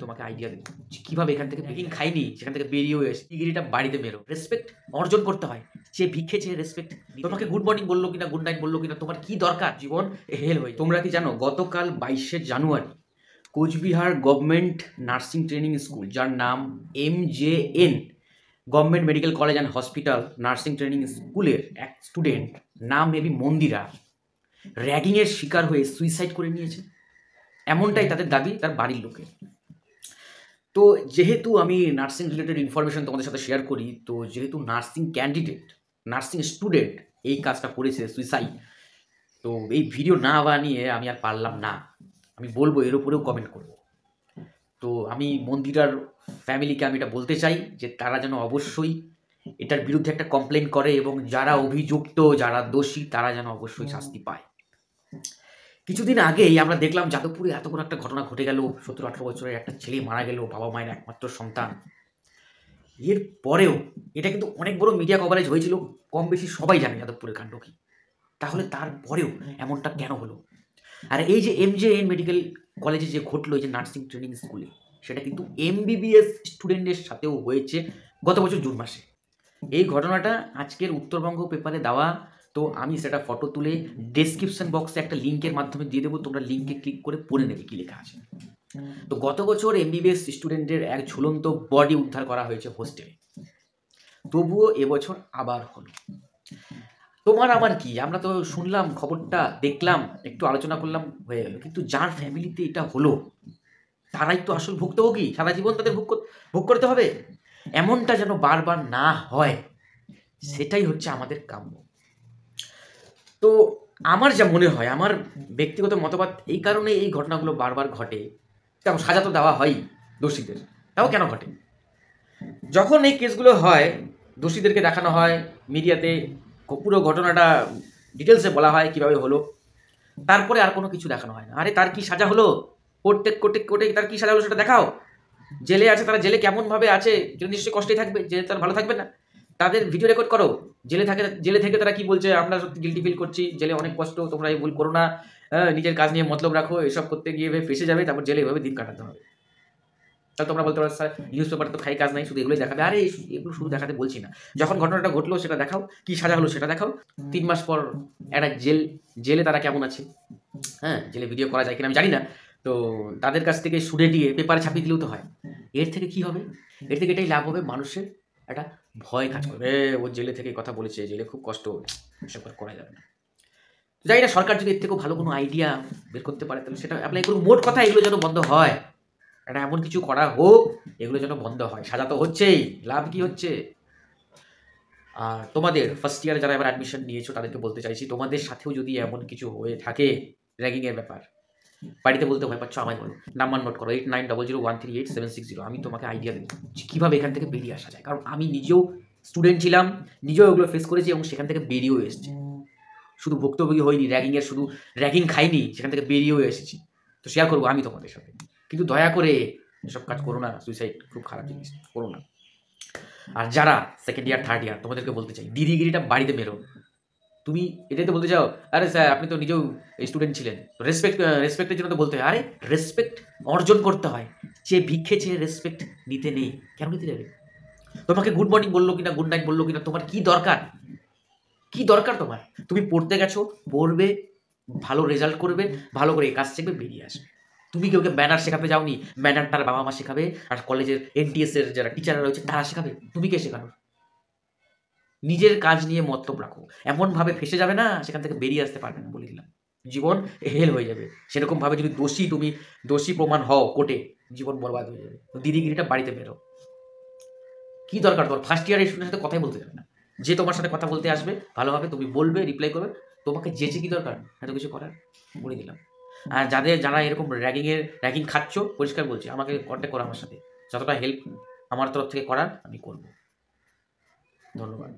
তোমাকে আইডিয়া দেবো কীভাবে এখান থেকে বেকিং খাইনি, সেখান থেকে বেরিয়েও এসে ডিগ্রিটা বাড়িতে মেরো। রেসপেক্ট অর্জন করতে হয়, যে ভিক্ষে চেয়ে রেসপেক্ট। তোমাকে গুড মর্নিং বললো কিনা, গুড নাইট বললো কিনা, তোমার কি দরকার? জীবন হেল হয়ে। তোমরা কি জানো গতকাল 22শে January Cooch Behar government nursing training school, যার নাম MJN government medical college and hospital nursing training স্কুলের এক স্টুডেন্ট, নাম মেবি মন্দিরা, র্যাগিংয়ের শিকার হয়ে সুইসাইড করে নিয়েছে। এমনটাই তাদের দাবি তার বাড়ির লোকের। তো যেহেতু আমি নার্সিং রিলেটেড ইনফরমেশন তোমাদের সাথে শেয়ার করি, তো যেহেতু নার্সিং ক্যান্ডিডেট, নার্সিং স্টুডেন্ট এই কাজটা করেছে, সুইসাইড, তো এই ভিডিও না বানিয়ে আমি আর পারলাম না, আমি বলবো, এর উপরেও কমেন্ট করব। তো আমি মন্দিরার ফ্যামিলিকে আমি এটা বলতে চাই যে তারা যেন অবশ্যই এটার বিরুদ্ধে একটা কমপ্লেন করে এবং যারা অভিযুক্ত, যারা দোষী, তারা যেন অবশ্যই শাস্তি পায়। কিছুদিন আগেই আমরা দেখলাম যাদবপুরে এত বড় একটা ঘটনা ঘটে গেল, 17-18 বছরের একটা ছেলে মারা গেল, বাবা মায়ের একমাত্র সন্তান। এর পরেও এটা কিন্তু অনেক বড় মিডিয়া কভারেজ হয়েছিল, কম বেশি সবাই জানে যাদবপুরের কাণ্ড কি। তাহলে তারপরেও এমনটা কেন হলো? আর এই যে MJN মেডিকেল কলেজে যে ঘটলো, এই যে নার্সিং ট্রেনিং স্কুলে, সেটা কিন্তু MBBS স্টুডেন্টের সাথেও হয়েছে গত বছর জুন মাসে। এই ঘটনাটা আজকের উত্তরবঙ্গ পেপারে দেওয়া, তো আমি সেটা ফটো তুলে ডেসক্রিপশন বক্সে একটা লিঙ্কের মাধ্যমে দিয়ে দেবো, তোমরা লিঙ্কে ক্লিক করে পড়ে নেবে কী লেখা আছে। তো গত বছর MBBS স্টুডেন্টের এক ঝুলন্ত বডি উদ্ধার করা হয়েছে হোস্টেলে, তবুও এবছর আবার হলো। তোমার আমার কি, আমরা তো শুনলাম খবরটা, দেখলাম, একটু আলোচনা করলাম, হয়ে গেল, কিন্তু যার ফ্যামিলিতে এটা হলো তারাই তো আসল ভুক্তভোগী, সারা জীবন তাদের ভোগ করতে হবে। এমনটা যেন বারবার না হয়, সেটাই হচ্ছে আমাদের কাম্য। তো আমার যা মনে হয়, আমার ব্যক্তিগত মতবাদ, এই কারণে এই ঘটনাগুলো বারবার ঘটে। তেমন সাজা তো দেওয়া হয় দোষীদের, তাও কেন ঘটে? যখন এই কেসগুলো হয়, দোষীদেরকে দেখানো হয় মিডিয়াতে, পুরো ঘটনাটা ডিটেলসে বলা হয় কীভাবে হলো, তারপরে আর কোনো কিছু দেখানো হয় না। আরে তার কি সাজা হলো, কোর্টে তার কি সাজা হলো সেটা দেখাও। জেলে আছে, তারা জেলে কেমনভাবে আছে, জেলে নিশ্চয়ই কষ্টে থাকবে, জেলে তার ভালো থাকবে না। তাদের ভিডিও রেকর্ড করো, জেলে থেকে তারা কি বলছে, আমরা সত্যি গিল্টি ফিল করছি, জেলে অনেক কষ্ট, তোমরা এই ভুল করো না, নিজের কাজ নিয়ে মতলব রাখো, এসব করতে গিয়ে ফেসে যাবে, তারপর জেলে এভাবে দিন কাটাতে হবে। তাহলে তোমরা বলতে পারো স্যার নিউজ পেপারে তো খাই কাজ নাই, শুধু এগুলোই দেখাবে। আরে এগুলো শুধু দেখাতে বলছি না, যখন ঘটনাটা ঘটলো সেটা দেখাও, কি সাজা হলো সেটা দেখাও। 3 মাস পর একটা জেলে তারা কেমন আছে, হ্যাঁ, জেলে ভিডিও করা যায় কিনা আমি জানি না, তো তাদের কাছ থেকে শুনে দিয়ে পেপারে ছাপিয়ে দিলেও তো হয়। এর থেকে কি হবে? এর থেকে এটাই লাভ হবে, মানুষের একটা ভয় কাজ করবে, ও জেলে থেকে কথা বলেছে, জেলে খুব কষ্ট, এসব করা যাবে না। জানি না সরকার যদি এর থেকেও ভালো কোনো আইডিয়া বের করতে পারে, তাহলে সেটা অ্যাপ্লাই করুন। মোট কথা এগুলো যেন বন্ধ হয়, এটা এমন কিছু করা হোক এগুলো যেন বন্ধ হয়। সাজা তো হচ্ছেই, লাভ কি হচ্ছে? আর তোমাদের ফার্স্ট ইয়ারে যারা এবার অ্যাডমিশন নিয়েছো তাদেরকে বলতে চাইছি, তোমাদের সাথেও যদি এমন কিছু হয়ে থাকে, র্যাগিংয়ের ব্যাপার, বাড়িতে বলতে ভয় পাচ্ছ, আমায় বলো, নাম্বার নোট করো 8900138760। আমি তোমাকে আইডিয়া দেবো কীভাবে এখান থেকে বেরিয়ে আসা যায়, কারণ আমি নিজেও স্টুডেন্ট ছিলাম, নিজেও এগুলো ফেস করেছি এবং সেখান থেকে বেরিয়েও এসেছি। শুধু ভুক্তভোগী হয়নি র্যাগিংয়ের, শুধু র্যাগিং খাইনি, সেখান থেকে বেরিয়েও এসেছি। তো শেয়ার করবো আমি তোমাদের সাথে, কিন্তু দয়া করে এসব কাজ করো না, সুইসাইড খুব খারাপ জিনিস, করো না। আর যারা সেকেন্ড ইয়ার থার্ড ইয়ার, তোমাদেরকে বলতে চাই, দিদিগিরিটা বাড়িতে মেরো। তুমি এটাই তো বলতে চাও, আরে স্যার আপনি তো নিজেও স্টুডেন্ট ছিলেন, রেসপেক্টের জন্য তো বলতে হয়। আরে রেসপেক্ট অর্জন করতে হয়, যে ভিক্ষে চেয়ে রেসপেক্ট নিতে নেই, কেন নিতে যাবে? তোমাকে গুড মর্নিং বললো কিনা, গুড নাইট বললো কিনা, তোমার কি দরকার? কি দরকার তোমার? তুমি পড়তে গেছো, পড়বে, ভালো রেজাল্ট করবে, ভালো করে কাজ শিখবে, বেরিয়ে আসবে। তুমি কেউকে ম্যানার শেখাতে যাওনি, ম্যানার তার বাবা মা শেখাবে, আর কলেজের NTS এর যারা টিচাররা রয়েছে তারা শেখাবে, তুমি কে শেখানোর? নিজের কাজ নিয়ে মতলব রাখো, এমনভাবে ফেসে যাবে না, সেখান থেকে বেরিয়ে আসতে পারবে না, বলে দিলাম। জীবন হেল হয়ে যাবে। সেরকমভাবে যদি তুমি দোষী প্রমাণ হও কোর্টে, জীবন বরবাদ হয়ে যাবে। দিদিগিরিটা বাড়িতে বেরো। কি দরকার তোমার? ফার্স্ট ইয়ারের স্টুডেন্টের সাথে কথাই বলতে যাবে না, যে তোমার সাথে কথা বলতে আসবে ভালোভাবে তুমি বলবে, রিপ্লাই করবে, তোমাকে যেচে কি দরকার এত কিছু করার, বলে দিলাম। আর যারা এরকম র্যাগিং খাচ্ছ, পরিষ্কার বলছি, আমাকে কন্ট্যাক্ট করো, আমার সাথে যতটা হেল্প আমার তরফ থেকে করার আমি করব। ধন্যবাদ।